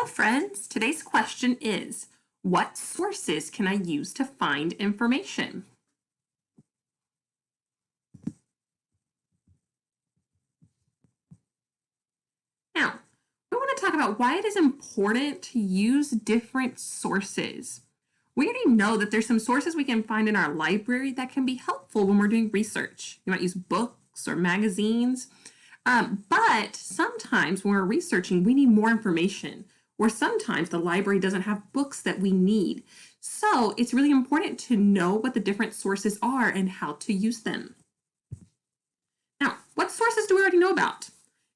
Hello, friends. Today's question is, what sources can I use to find information? Now, we want to talk about why it is important to use different sources. We already know that there's some sources we can find in our library that can be helpful when we're doing research. You might use books or magazines, but sometimes when we're researching, we need more information, or sometimes the library doesn't have books that we need. So it's really important to know what the different sources are and how to use them. Now, what sources do we already know about?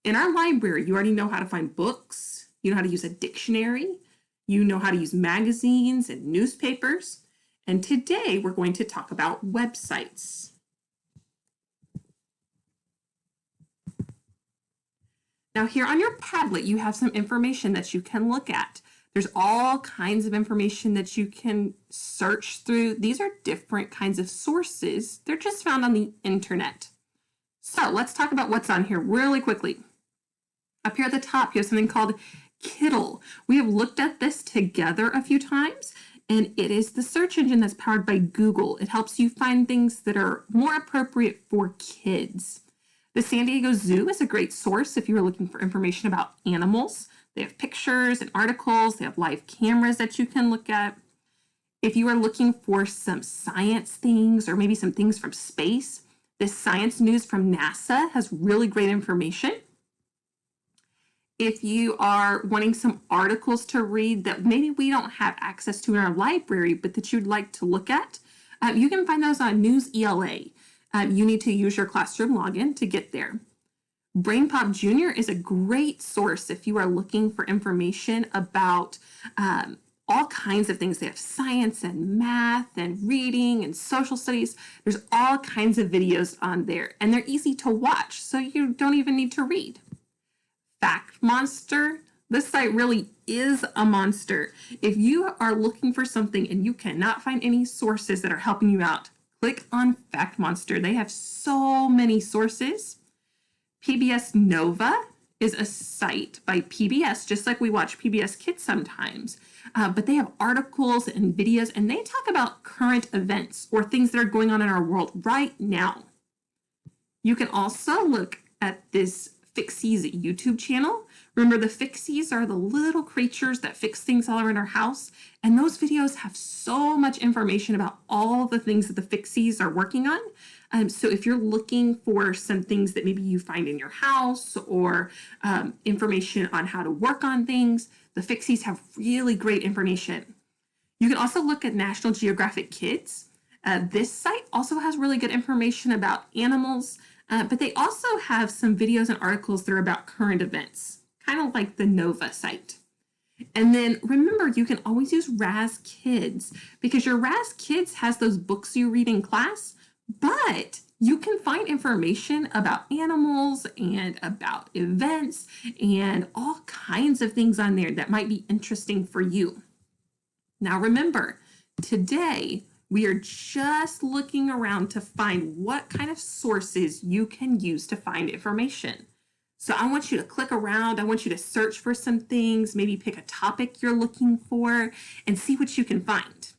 In our library, you already know how to find books, you know how to use a dictionary, you know how to use magazines and newspapers, and today we're going to talk about websites. Now here on your Padlet, you have some information that you can look at. There's all kinds of information that you can search through. These are different kinds of sources. They're just found on the internet. So let's talk about what's on here really quickly. Up here at the top, you have something called Kiddle. We have looked at this together a few times, and it is the search engine that's powered by Google. It helps you find things that are more appropriate for kids. The San Diego Zoo is a great source if you are looking for information about animals. They have pictures and articles. They have live cameras that you can look at. If you are looking for some science things or maybe some things from space, this Science News from NASA has really great information. If you are wanting some articles to read that maybe we don't have access to in our library, but that you'd like to look at, you can find those on News ELA. You need to use your classroom login to get there. BrainPop Jr. is a great source if you are looking for information about all kinds of things. They have science and math and reading and social studies. There's all kinds of videos on there, and they're easy to watch, so you don't even need to read. Fact Monster. This site really is a monster. If you are looking for something and you cannot find any sources that are helping you out, click on Fact Monster. They have so many sources. PBS Nova is a site by PBS, just like we watch PBS Kids sometimes. But they have articles and videos, and they talk about current events or things that are going on in our world right now. You can also look at this Fixies YouTube channel. Remember, the Fixies are the little creatures that fix things all around our house, and those videos have so much information about all the things that the Fixies are working on. So if you're looking for some things that maybe you find in your house or information on how to work on things, the Fixies have really great information. You can also look at National Geographic Kids. This site also has really good information about animals, but they also have some videos and articles that are about current events, kind of like the Nova site. And then remember, you can always use Raz Kids because your Raz Kids has those books you read in class, but you can find information about animals and about events and all kinds of things on there that might be interesting for you. Now remember, today we are just looking around to find what kind of sources you can use to find information. So I want you to click around. I want you to search for some things, maybe pick a topic you're looking for and see what you can find.